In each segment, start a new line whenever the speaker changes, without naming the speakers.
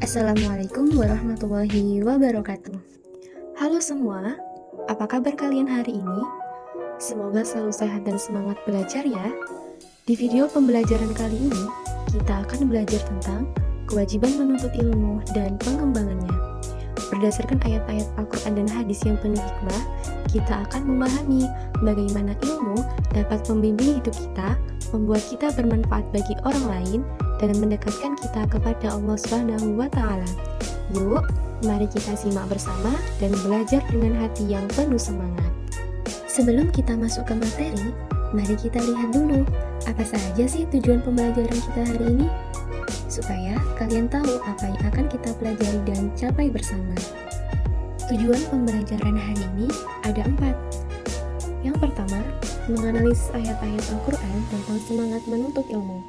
Assalamualaikum warahmatullahi wabarakatuh. Halo semua, apa kabar kalian hari ini? Semoga selalu sehat dan semangat belajar ya. Di video pembelajaran kali ini, kita akan belajar tentang kewajiban menuntut ilmu dan pengembangannya. Berdasarkan ayat-ayat Al-Quran dan hadis yang penuh hikmah, kita akan memahami bagaimana ilmu dapat membimbing hidup kita, membuat kita bermanfaat bagi orang lain, dan mendekatkan kita kepada Allah Subhanahu wa Ta'ala. Yuk, mari kita simak bersama dan belajar dengan hati yang penuh semangat. Sebelum kita masuk ke materi, mari kita lihat dulu apa saja sih tujuan pembelajaran kita hari ini, supaya kalian tahu apa yang akan kita pelajari dan capai bersama. Tujuan pembelajaran hari ini ada 4. Yang pertama, menganalisis ayat-ayat Al-Quran tentang semangat menuntut ilmu.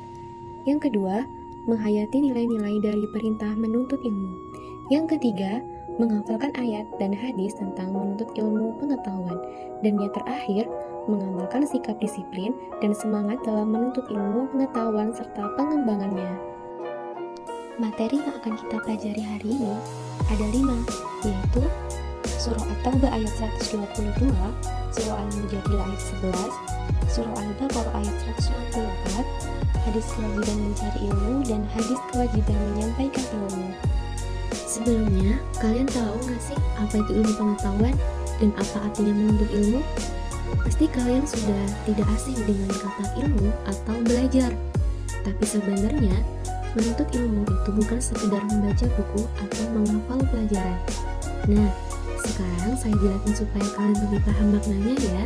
Yang kedua, menghayati nilai-nilai dari perintah menuntut ilmu. Yang ketiga, menghafalkan ayat dan hadis tentang menuntut ilmu pengetahuan. Dan yang terakhir, mengamalkan sikap disiplin dan semangat dalam menuntut ilmu pengetahuan serta pengembangannya. Materi yang akan kita pelajari hari ini ada 5, yaitu Surah At-Taubah ayat 122, Surah Al-Mujadilah ayat 11, Surah Al-Baqarah ayat 164, hadis kewajiban mencari ilmu, dan hadis kewajiban menyampaikan ilmu. Sebelumnya, kalian tahu nggak sih apa itu ilmu pengetahuan dan apa artinya menuntut ilmu? Pasti kalian sudah tidak asing dengan kata ilmu atau belajar. Tapi sebenarnya, menuntut ilmu itu bukan sekedar membaca buku atau menghafal pelajaran. Nah, sekarang saya jelasin supaya kalian lebih paham maknanya ya.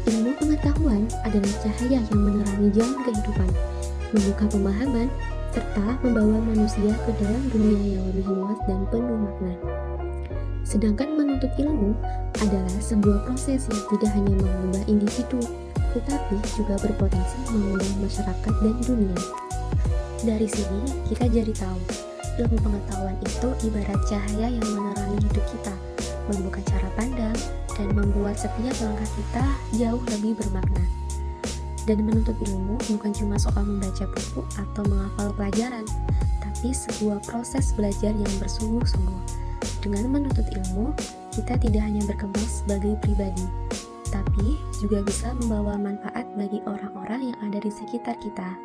Ilmu pengetahuan adalah cahaya yang menerangi jalan kehidupan, membuka pemahaman, serta membawa manusia ke dalam dunia yang lebih luas dan penuh makna. Sedangkan menuntut ilmu adalah sebuah proses yang tidak hanya mengubah individu, tetapi juga berpotensi mengubah masyarakat dan dunia. Dari sini kita jadi tahu, ilmu pengetahuan itu ibarat cahaya yang menerangi hidup kita, membuka cara pandang, dan membuat setiap langkah kita jauh lebih bermakna. Dan menuntut ilmu bukan cuma soal membaca buku atau menghafal pelajaran, tapi sebuah proses belajar yang bersungguh-sungguh. Dengan menuntut ilmu, kita tidak hanya berkembang sebagai pribadi, tapi juga bisa membawa manfaat bagi orang-orang yang ada di sekitar kita.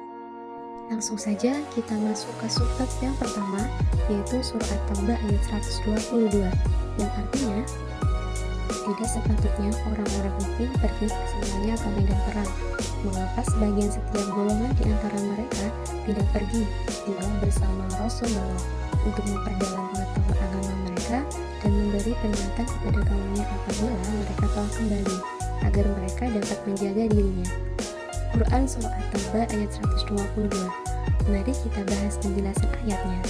Langsung saja kita masuk ke surat yang pertama, yaitu Surah At-Taubah ayat 122, yang artinya, tidak sepatutnya orang-orang mukmin pergi bersamanya ke medan perang. Mengapa sebagian setiap golongan di antara mereka tidak pergi tinggal bersama Rasulullah untuk memperdalam pengetahuan agama mereka dan memberi peringatan kepada kaumnya apabila mereka telah kembali, agar mereka dapat menjaga dirinya. Quran Surah At-Taubah ayat 122. Mari kita bahas penjelasan ayatnya.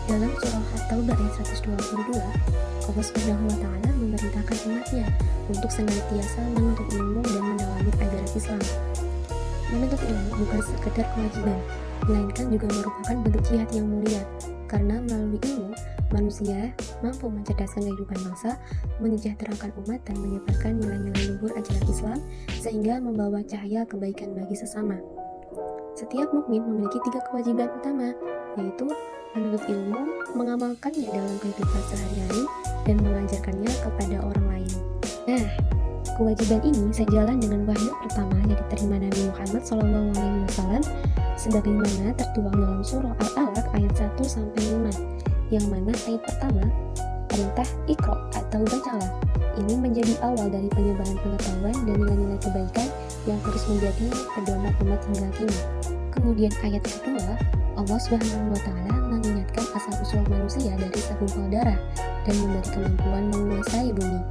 Dalam Surah At-Taubah ayat 122, Allah Subhanahu wa Ta'ala memerintahkan umatnya untuk senantiasa menuntut ilmu dan mendalami ajaran Islam. Menuntut ilmu bukan sekedar kewajiban, melainkan juga merupakan bentuk jihad yang mulia, karena melalui ilmu, manusia mampu mencerdaskan kehidupan bangsa, menyejahterakan umat, dan menyebarkan nilai-nilai luhur ajaran Islam, sehingga membawa cahaya kebaikan bagi sesama. Setiap mukmin memiliki 3 kewajiban utama, yaitu menuntut ilmu, mengamalkannya dalam kehidupan sehari-hari, dan mengajarkannya kepada orang lain. Nah, kewajiban ini sejalan dengan wahyu pertama yang diterima Nabi Muhammad SAW, sebagaimana tertuang dalam surah Al-Alaq ayat 1-5, yang mana ayat pertama, perintah Iqra atau bacalah. Ini menjadi awal dari penyebaran pengetahuan dan nilai-nilai kebaikan yang terus menjadi pedoman umat hingga kini. Kemudian ayat kedua, Allah Subhanahu wa Ta'ala mengingatkan asal-usul manusia dari segumpal darah dan memberi kemampuan menguasai bumi.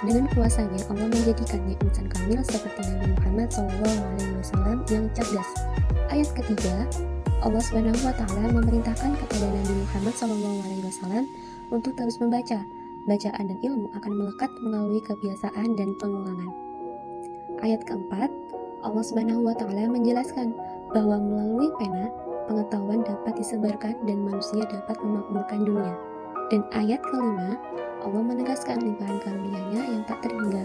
Dengan kuasanya, Allah menjadikannya insan kamil seperti Nabi Muhammad SAW yang cerdas. Ayat ketiga, Allah Subhanahu wa Ta'ala memerintahkan kepada Nabi Muhammad SAW untuk terus membaca. Bacaan dan ilmu akan melekat melalui kebiasaan dan pengulangan. Ayat keempat, Allah Subhanahu wa Ta'ala menjelaskan bahwa melalui pena, pengetahuan dapat disebarkan dan manusia dapat memakmurkan dunia. Dan ayat kelima, Allah menegaskan limpahan karunia-Nya yang tak terhingga.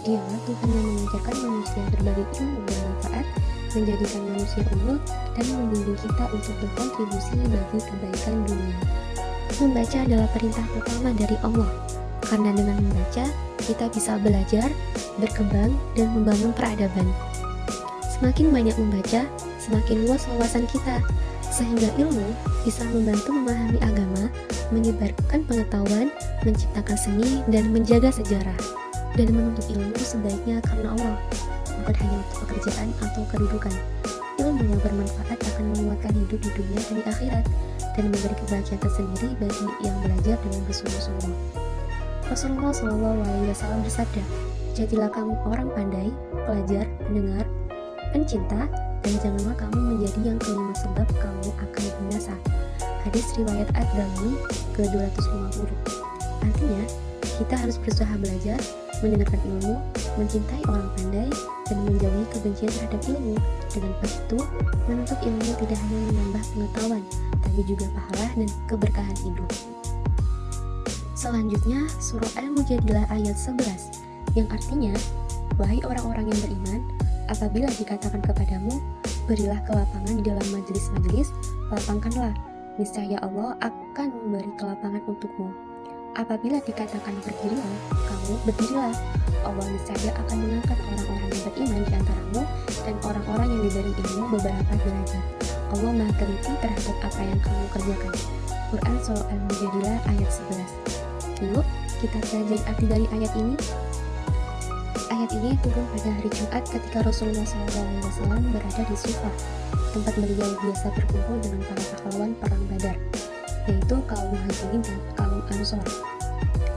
Dialah Tuhan yang mengajarkan manusia berbagai ilmu bermanfaat menjadikan manusia unggul, dan membimbing kita untuk berkontribusi bagi kebaikan dunia. Membaca adalah perintah pertama dari Allah, karena dengan membaca, kita bisa belajar, berkembang, dan membangun peradaban. Semakin banyak membaca, semakin luas wawasan kita, sehingga ilmu bisa membantu memahami agama, menyebarkan pengetahuan, menciptakan seni, dan menjaga sejarah. Dan menuntut ilmu sebaiknya karena Allah, bukan hanya untuk pekerjaan atau kedudukan. Ilmu yang bermanfaat akan menguatkan hidup di dunia dan di akhirat, dan memberi kebahagiaan tersendiri bagi yang belajar dengan bersungguh-sungguh. Rasulullah SAW bersabda, "Jadilah kamu orang pandai, pelajar, pendengar, pencinta, dan janganlah kamu menjadi yang kelima sebab kamu akan binasa." Hadis riwayat Ad-Darimi ke-250. Artinya, kita harus berusaha belajar, mendengarkan ilmu, mencintai orang pandai, dan menjauhi kebencian terhadap ilmu. Dengan begitu, menuntut ilmu tidak hanya menambah pengetahuan, tapi juga pahala dan keberkahan hidup. Selanjutnya, surah Al-Mujadilah ayat 11, yang artinya, "Wahai orang-orang yang beriman, apabila dikatakan kepadamu, berilah kelapangan di dalam majelis-majelis, lapangkanlah, niscaya Allah akan memberi kelapangan untukmu. Apabila dikatakan berdirilah, kamu berdirilah. Allah niscaya akan mengangkat orang-orang yang beriman di antaramu dan orang-orang yang diberi ilmu beberapa derajat. Allah Maha teliti terhadap apa yang kamu kerjakan." Quran Surah Al-Mujadilah ayat 11. Yuk, kita pelajari arti dari ayat ini. Ayat ini turun pada hari Jumat ketika Rasulullah SAW berada di Sufah, tempat beliau biasa berkumpul dengan para pahlawan perang Badar, yaitu kaum Muhajirin dan kaum Ansor.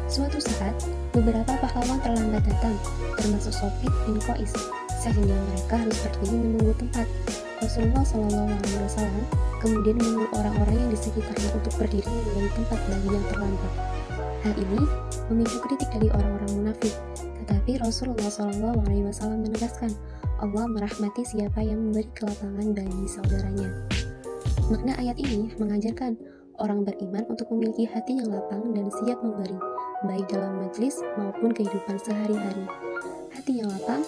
Suatu saat, beberapa pahlawan terlambat datang, termasuk Sofit bin Qais, sehingga mereka harus berdiri menunggu tempat. Rasulullah SAW kemudian menyuruh orang-orang yang di sekitarnya untuk berdiri menjadi tempat bagi yang terlambat. Hal ini memicu kritik dari orang-orang munafik, tetapi Rasulullah SAW menegaskan, Allah merahmati siapa yang memberi kelapangan bagi saudaranya. Makna ayat ini mengajarkan orang beriman untuk memiliki hati yang lapang dan siap memberi, baik dalam majelis maupun kehidupan sehari-hari. Hati yang lapang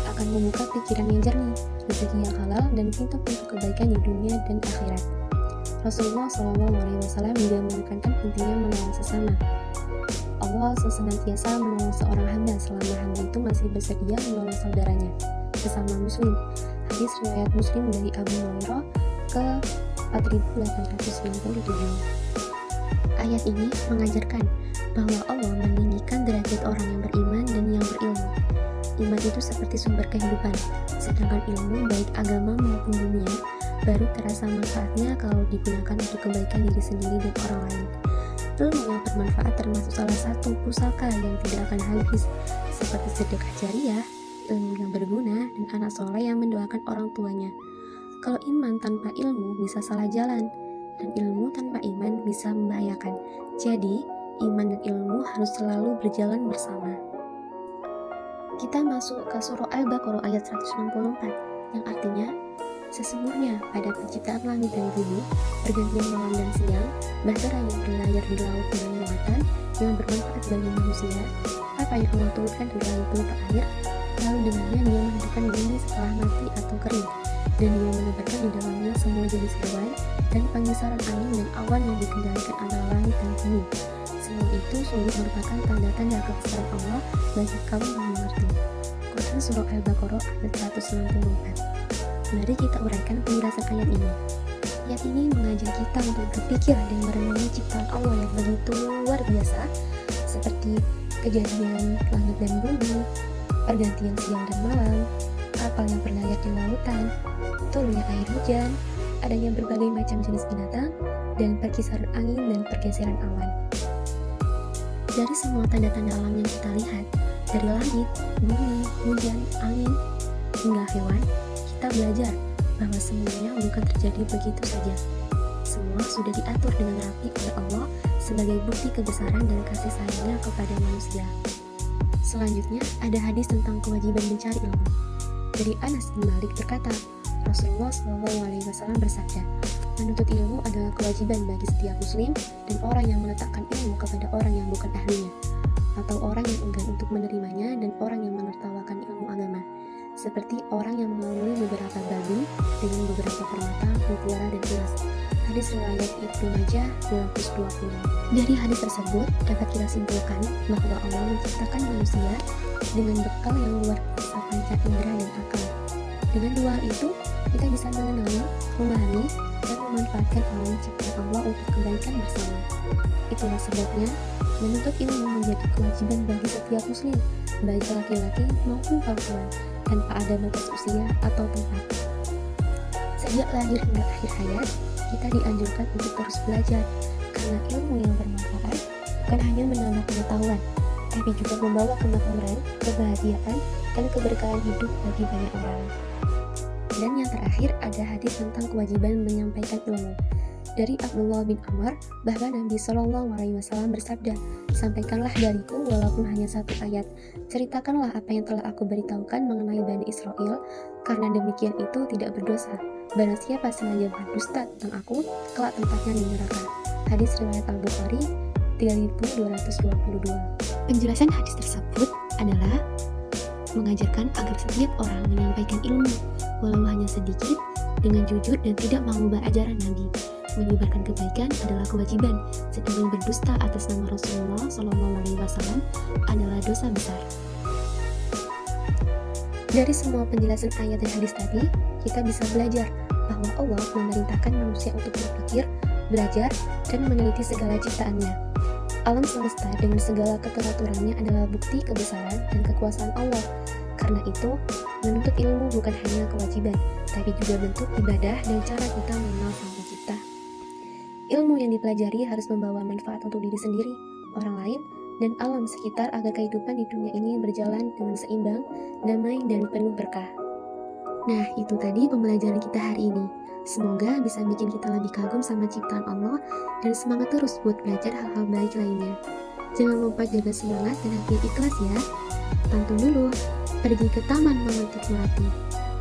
akan membuka pikiran yang jernih, rezeki yang halal, dan pintu-pintu kebaikan di dunia dan akhirat. Rasulullah SAW juga menekankan pentingnya menolong sesama. Allah senantiasa menolong seorang hamba selama hamba itu masih bersedia menolong saudaranya, sesama muslim. Hadis riwayat Muslim dari Abu Hurairah ke 4897. Ayat ini mengajarkan bahwa Allah meninggikan derajat orang yang beriman dan yang berilmu. Iman itu seperti sumber kehidupan, sedangkan ilmu baik agama maupun dunia baru terasa manfaatnya kalau digunakan untuk kebaikan diri sendiri dan orang lain. Ilmu yang bermanfaat termasuk salah satu pusaka yang tidak akan habis, seperti sedekah jariah, ilmu yang berguna, dan anak soleh yang mendoakan orang tuanya. Kalau iman tanpa ilmu bisa salah jalan, dan ilmu tanpa iman bisa membahayakan. Jadi, iman dan ilmu harus selalu berjalan bersama. Kita masuk ke surah Al-Baqarah ayat 164, yang artinya, sesungguhnya pada penciptaan langit dan bumi, pergantian malam dan siang, bahtera yang berlayar di laut dengan muatan yang bermanfaat bagi manusia, apa yang Allah turunkan di langit berupa air, lalu dengannya dia menghidupkan bumi setelah mati atau kering, dan dia menebarkan di dalamnya semua jenis hewan, dan pengisaran angin dan awan yang dikendalikan antara langit dan bumi. Semua itu sungguh merupakan tanda-tanda kebesaran Allah bagi kaum yang mengerti. Quran Surah Al-Baqarah ayat 164. Mari kita uraikan penjelasan ayat ini. Ayat ini mengajak kita untuk berpikir dan merenungi ciptaan Allah yang begitu luar biasa, seperti kejadian langit dan bumi, pergantian siang dan malam, kapal yang berlayar di lautan, turunnya air hujan, adanya berbagai macam jenis binatang, dan perkisaran angin dan pergeseran awan. Dari semua tanda-tanda alam yang kita lihat, dari langit, bumi, hujan, angin, hingga hewan, kita belajar bahwa semuanya bukan terjadi begitu saja. Semua sudah diatur dengan rapi oleh Allah sebagai bukti kebesaran dan kasih sayangnya kepada manusia. Selanjutnya, ada hadis tentang kewajiban mencari ilmu. Dari Anas bin Malik berkata, Rasulullah SAW bersabda, menuntut ilmu adalah kewajiban bagi setiap muslim dan orang yang meletakkan ilmu kepada orang yang bukan ahlinya, atau orang yang enggan untuk menerimanya dan orang yang menertawakan ilmu agama. seperti orang yang mengelabui beberapa babi dengan beberapa permata, mutiara, dan emas. Hadis riwayat Ibnu Majah 220. Dari hadis tersebut dapat kita simpulkan bahwa Allah menciptakan manusia dengan bekal yang luar biasa panca indera dan akal. Dengan dua hal itu, kita bisa mengenali, memahami, dan memanfaatkan alam ciptaan Allah untuk kebaikan bersama. Itulah sebabnya, menuntut ilmu menjadi kewajiban bagi setiap muslim, baik laki-laki maupun perempuan, tanpa ada batas usia atau tempat. Sejak lahir hingga akhir hayat, kita dianjurkan untuk terus belajar, karena ilmu yang bermanfaat bukan hanya menambah pengetahuan, tapi juga membawa kemakmuran, kebahagiaan, dan keberkahan hidup bagi banyak orang. Dan yang terakhir ada hadis tentang kewajiban menyampaikan ilmu. Dari Abdullah bin Amr bahwa Nabi Shallallahu Alaihi Wasallam bersabda, "Sampaikanlah dariku walaupun hanya satu ayat. Ceritakanlah apa yang telah aku beritahukan mengenai Bani Israel, karena demikian itu tidak berdosa. Barang siapa sengaja berdusta tentang aku, kelak tempatnya di neraka." Hadis riwayat Al-Bukhari 3222. Penjelasan hadis tersebut adalah mengajarkan agar setiap orang menyampaikan ilmu, walau hanya sedikit, dengan jujur dan tidak mengubah ajaran Nabi. Menyebarkan kebaikan adalah kewajiban, sedangkan berdusta atas nama Rasulullah SAW adalah dosa besar. Dari semua penjelasan ayat dan hadis tadi, kita bisa belajar bahwa Allah memerintahkan manusia untuk berpikir, belajar, dan meneliti segala ciptaannya. Alam semesta dengan segala keteraturannya adalah bukti kebesaran dan kekuasaan Allah. Karena itu, menuntut ilmu bukan hanya kewajiban, tapi juga bentuk ibadah dan cara kita mengenal Sang Pencipta. Ilmu yang dipelajari harus membawa manfaat untuk diri sendiri, orang lain, dan alam sekitar agar kehidupan di dunia ini berjalan dengan seimbang, damai, dan penuh berkah. Nah, itu tadi pembelajaran kita hari ini. Semoga bisa bikin kita lebih kagum sama ciptaan Allah dan semangat terus buat belajar hal-hal baik lainnya. Jangan lupa jaga semangat dan hati ikhlas ya. Pantun dulu, pergi ke taman memetik melati.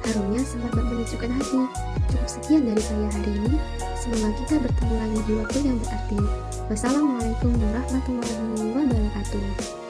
Harumnya sempat menyejukkan hati. Cukup sekian dari saya hari ini. Semoga kita bertemu lagi di waktu yang berarti. Wassalamualaikum warahmatullahi wabarakatuh.